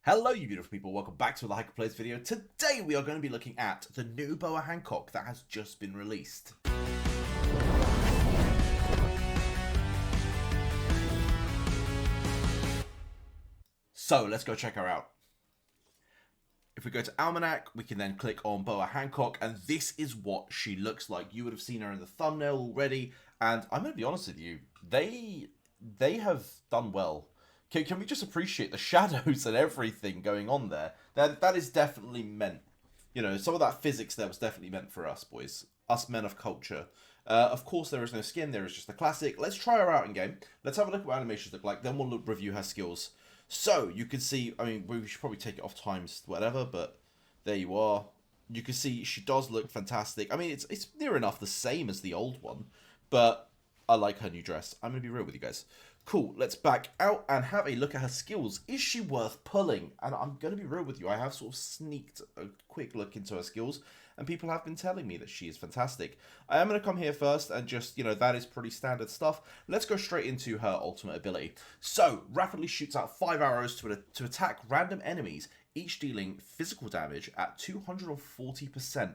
Hello you beautiful people, welcome back to the Hiker Plays video. Today we are going to be looking at the new Boa Hancock that has just been released. So let's go check her out. If we go to Almanac, we can then click on Boa Hancock, and this is what she looks like. You would have seen her in the thumbnail already, and I'm going to be honest with you, they have done well. Can we just appreciate the shadows and everything going on there? That is definitely meant. You know, some of that physics there was definitely meant for us, boys. Us men of culture. Of course, there is no skin. There is just the classic. Let's try her out in game. Let's have a look at what animations look like. Then we'll review her skills. So, you can see, I mean, we should probably take it off times whatever, but there you are. You can see she does look fantastic. I mean, it's near enough the same as the old one, but I like her new dress. I'm going to be real with you guys. Cool, let's back out and have a look at her skills. Is she worth pulling? And I'm going to be real with you. I have sort of sneaked a quick look into her skills, and people have been telling me that she is fantastic. I am going to come here first and just, you know, that is pretty standard stuff. Let's go straight into her ultimate ability. So, rapidly shoots out 5 arrows to attack random enemies, each dealing physical damage at 240%.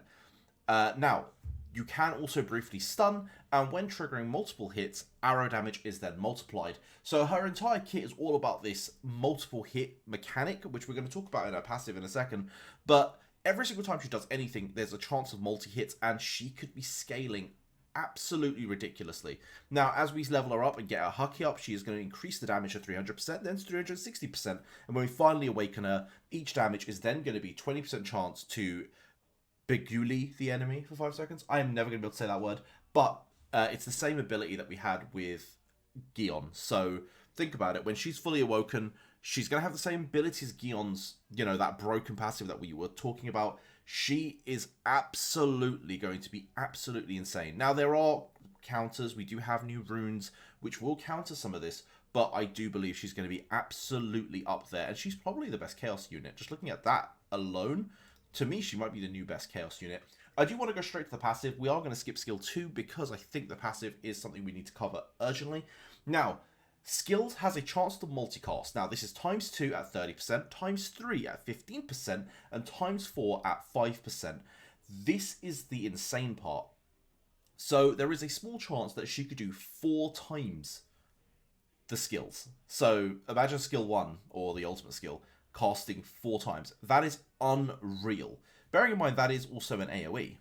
Now, you can also briefly stun, and when triggering multiple hits, arrow damage is then multiplied. So her entire kit is all about this multiple hit mechanic, which we're going to talk about in her passive in a second. But every single time she does anything, there's a chance of multi-hits, and she could be scaling absolutely ridiculously. Now, as we level her up and get her Hucky up, she is going to increase the damage to 300%, then to 360%, and when we finally awaken her, each damage is then going to be 20% chance to Beguli the enemy for 5 seconds. I am never going to be able to say that word, but it's the same ability that we had with Gion. So think about it. When she's fully awoken, she's going to have the same ability as Gion's, you know, that broken passive that we were talking about. She is absolutely going to be absolutely insane. Now, there are counters. We do have new runes, which will counter some of this, but I do believe she's going to be absolutely up there, and she's probably the best Chaos unit. Just looking at that alone, to me, she might be the new best Chaos unit. I do want to go straight to the passive. We are going to skip skill 2 because I think the passive is something we need to cover urgently. Now, skills has a chance to multicast. Now, this is times 2 at 30%, times 3 at 15%, and times 4 at 5%. This is the insane part. So, there is a small chance that she could do 4 times the skills. So, imagine skill 1, or the ultimate skill, casting 4 times. That is unreal. Bearing in mind that is also an AoE.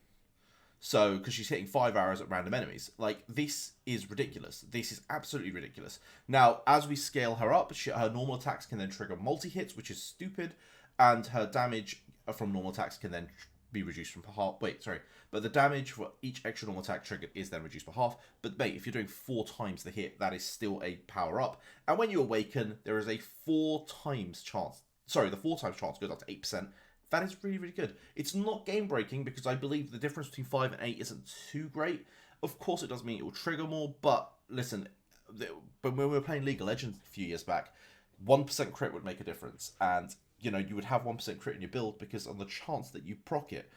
So, because she's hitting 5 arrows at random enemies. Like, this is ridiculous. This is absolutely ridiculous. Now, as we scale her up, her normal attacks can then trigger multi-hits, which is stupid. And her damage from normal attacks can then be reduced from half. Wait, sorry. But the damage for each extra normal attack triggered is then reduced by half. But mate, if you're doing 4 times the hit, that is still a power up. And when you awaken, there is a 4 times chance. Sorry, the 4 times chance goes up to 8%. That is really, really good. It's not game-breaking because I believe the difference between 5 and 8 isn't too great. Of course, it does mean it will trigger more, but listen, but when we were playing League of Legends a few years back, 1% crit would make a difference. And, you know, you would have 1% crit in your build because on the chance that you proc it.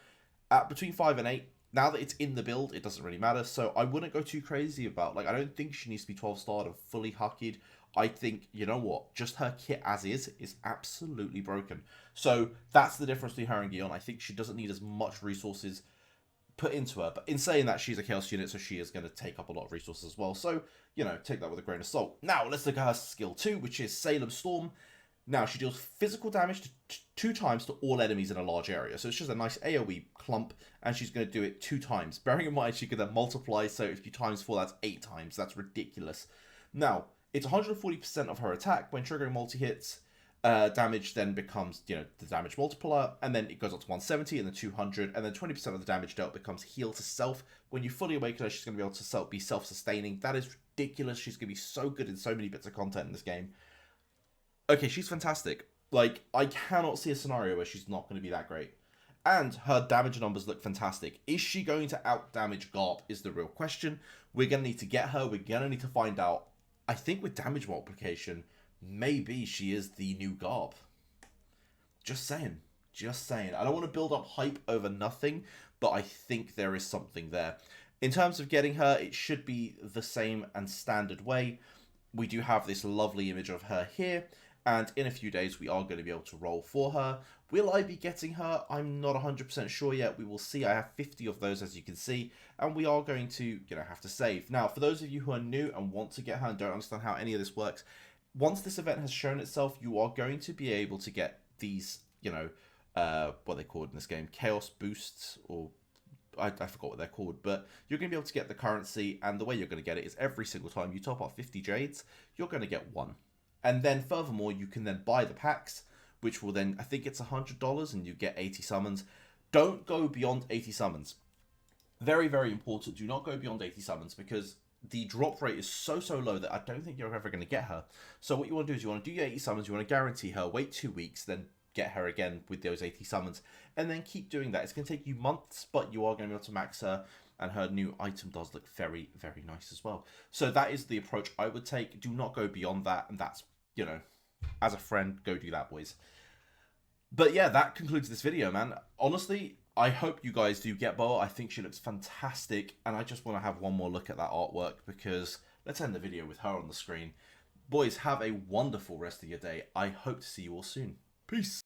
At between 5 and 8, now that it's in the build, it doesn't really matter. So I wouldn't go too crazy about, like, I don't think she needs to be 12-starred and fully huckied. I think, you know what, just her kit as is absolutely broken. So that's the difference between her and Gion. I think she doesn't need as much resources put into her. But in saying that, she's a Chaos unit, so she is going to take up a lot of resources as well. So, you know, take that with a grain of salt. Now, let's look at her skill 2, which is Salem Storm. Now, she deals physical damage to 2 times to all enemies in a large area. So it's just a nice AoE clump, and she's going to do it 2 times. Bearing in mind, she could then multiply, so if you times 4, that's 8 times. That's ridiculous. Now, it's 140% of her attack. When triggering multi-hits, damage then becomes, you know, the damage multiplier, and then it goes up to 170 and then 200, and then 20% of the damage dealt becomes heal to self. When you fully awaken her, she's going to be able to be self-sustaining. That is ridiculous. She's going to be so good in so many bits of content in this game. Okay, she's fantastic. Like, I cannot see a scenario where she's not going to be that great. And her damage numbers look fantastic. Is she going to out-damage Garp is the real question. We're going to need to get her. We're going to need to find out. I think with damage multiplication, maybe she is the new Garp. Just saying. Just saying. I don't want to build up hype over nothing, but I think there is something there. In terms of getting her, it should be the same and standard way. We do have this lovely image of her here. And in a few days, we are going to be able to roll for her. Will I be getting her? I'm not 100% sure yet. We will see. I have 50 of those, as you can see, and we are going to, have to save. Now, for those of you who are new and want to get her and don't understand how any of this works, once this event has shown itself, you are going to be able to get these, what they called in this game, chaos boosts, or I forgot what they're called, but you're going to be able to get the currency, and the way you're going to get it is every single time you top up 50 jades, you're going to get one. And then furthermore, you can then buy the packs, which will then, I think it's $100, and you get 80 summons. Don't go beyond 80 summons. Very, very important. Do not go beyond 80 summons, because the drop rate is so low that I don't think you're ever going to get her. So what you want to do is you want to do your 80 summons, you want to guarantee her, wait 2 weeks, then get her again with those 80 summons, and then keep doing that. It's going to take you months, but you are going to be able to max her, and her new item does look very, very nice as well. So that is the approach I would take. Do not go beyond that, and that's, as a friend, go do that, boys. But yeah, that concludes this video, man. Honestly, I hope you guys do get Boa. I think she looks fantastic, and I just want to have one more look at that artwork, because let's end the video with her on the screen. Boys, have a wonderful rest of your day. I hope to see you all soon. Peace.